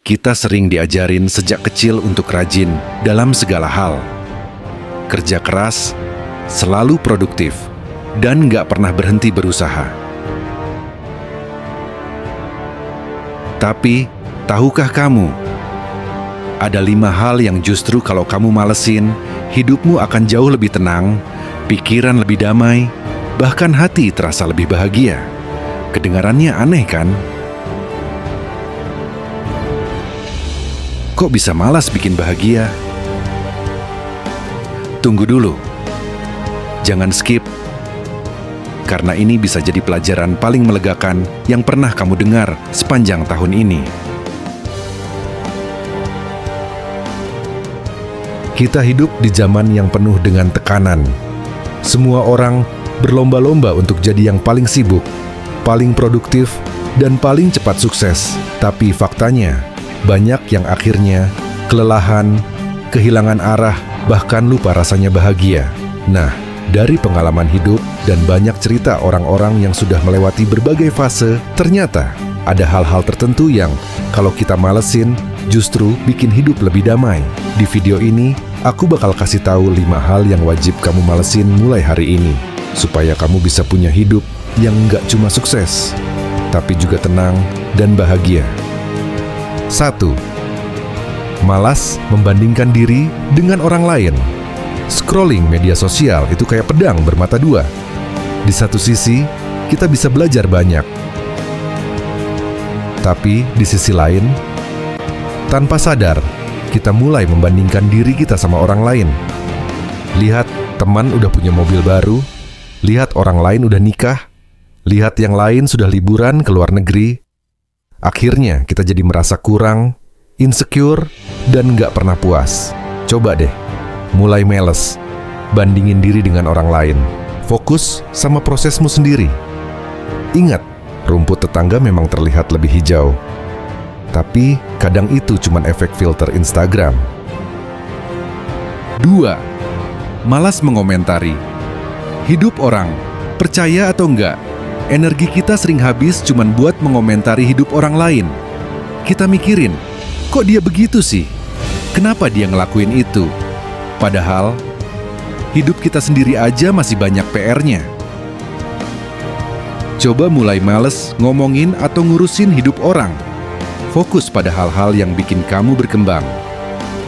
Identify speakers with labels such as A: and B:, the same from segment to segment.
A: Kita sering diajarin sejak kecil untuk rajin dalam segala hal. Kerja keras, selalu produktif, dan nggak pernah berhenti berusaha. Tapi, tahukah kamu, ada 5 hal yang justru kalau kamu malesin, hidupmu akan jauh lebih tenang, pikiran lebih damai, bahkan hati terasa lebih bahagia. Kedengarannya aneh kan? Kok bisa malas bikin bahagia? Tunggu dulu. Jangan skip. Karena ini bisa jadi pelajaran paling melegakan yang pernah kamu dengar sepanjang tahun ini. Kita hidup di zaman yang penuh dengan tekanan. Semua orang berlomba-lomba untuk jadi yang paling sibuk, paling produktif, dan paling cepat sukses. Tapi faktanya, banyak yang akhirnya kelelahan, kehilangan arah, bahkan lupa rasanya bahagia. Nah, dari pengalaman hidup dan banyak cerita orang-orang yang sudah melewati berbagai fase, ternyata ada hal-hal tertentu yang kalau kita malesin, justru bikin hidup lebih damai. Di video ini, aku bakal kasih tahu 5 hal yang wajib kamu malesin mulai hari ini, supaya kamu bisa punya hidup yang nggak cuma sukses, tapi juga tenang dan bahagia. 1. Malas membandingkan diri dengan orang lain. Scrolling media sosial itu kayak pedang bermata dua. Di satu sisi, kita bisa belajar banyak. Tapi di sisi lain, tanpa sadar, kita mulai membandingkan diri kita sama orang lain. Lihat teman udah punya mobil baru, lihat orang lain udah nikah, lihat yang lain sudah liburan ke luar negeri. Akhirnya kita jadi merasa kurang, insecure, dan nggak pernah puas. Coba deh, mulai males, bandingin diri dengan orang lain. Fokus sama prosesmu sendiri. Ingat, rumput tetangga memang terlihat lebih hijau. Tapi kadang itu cuma efek filter Instagram. 2. Malas mengomentari. Hidup orang, percaya atau enggak, energi kita sering habis cuman buat mengomentari hidup orang lain. Kita mikirin, kok dia begitu sih? Kenapa dia ngelakuin itu? Padahal, hidup kita sendiri aja masih banyak PR-nya. Coba mulai males ngomongin atau ngurusin hidup orang. Fokus pada hal-hal yang bikin kamu berkembang.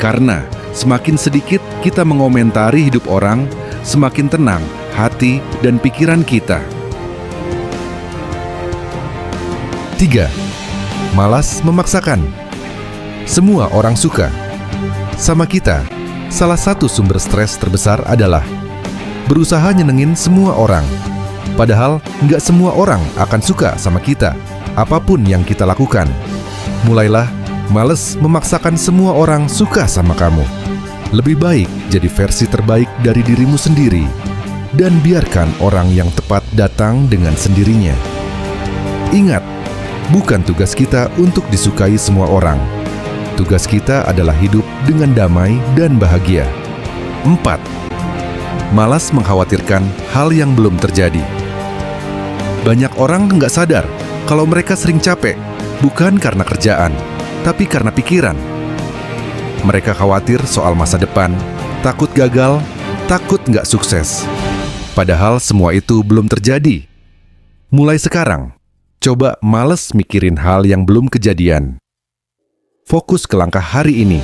A: Karena semakin sedikit kita mengomentari hidup orang, semakin tenang hati dan pikiran kita. 3. Malas memaksakan. Semua orang suka sama kita. Salah satu sumber stres terbesar adalah berusaha nyenengin semua orang. Padahal nggak semua orang akan suka sama kita, apapun yang kita lakukan. Mulailah malas memaksakan semua orang suka sama kamu. Lebih baik jadi versi terbaik dari dirimu sendiri, dan biarkan orang yang tepat datang dengan sendirinya. Ingat, bukan tugas kita untuk disukai semua orang. Tugas kita adalah hidup dengan damai dan bahagia. 4. Malas mengkhawatirkan hal yang belum terjadi. Banyak orang nggak sadar kalau mereka sering capek, bukan karena kerjaan, tapi karena pikiran. Mereka khawatir soal masa depan, takut gagal, takut nggak sukses. Padahal semua itu belum terjadi. Mulai sekarang, coba males mikirin hal yang belum kejadian. Fokus ke langkah hari ini.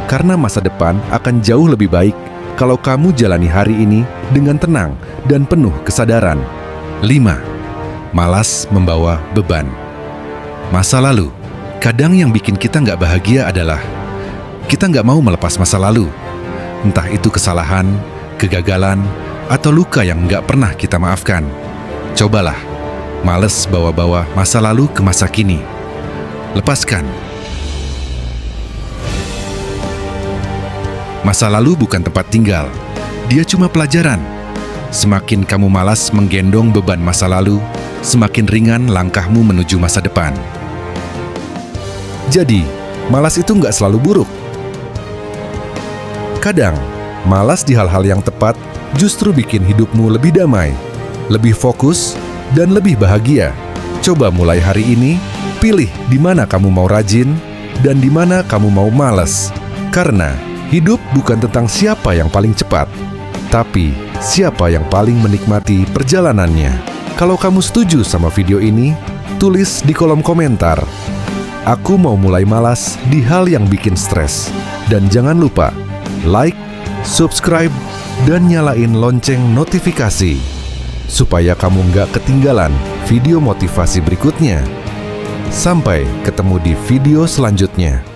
A: Karena masa depan akan jauh lebih baik kalau kamu jalani hari ini dengan tenang dan penuh kesadaran. 5. Malas membawa beban. Masa lalu, kadang yang bikin kita nggak bahagia adalah kita nggak mau melepas masa lalu. Entah itu kesalahan, kegagalan, atau luka yang nggak pernah kita maafkan. Cobalah, males bawa-bawa masa lalu ke masa kini. Lepaskan. Masa lalu bukan tempat tinggal, dia cuma pelajaran. Semakin kamu malas menggendong beban masa lalu, semakin ringan langkahmu menuju masa depan. Jadi, malas itu nggak selalu buruk. Kadang, malas di hal-hal yang tepat justru bikin hidupmu lebih damai, lebih fokus, dan lebih bahagia. Coba mulai hari ini, pilih di mana kamu mau rajin, dan di mana kamu mau malas. Karena hidup bukan tentang siapa yang paling cepat, tapi siapa yang paling menikmati perjalanannya. Kalau kamu setuju sama video ini, tulis di kolom komentar. Aku mau mulai malas di hal yang bikin stres. Dan jangan lupa like, subscribe, dan nyalain lonceng notifikasi supaya kamu nggak ketinggalan video motivasi berikutnya. Sampai ketemu di video selanjutnya.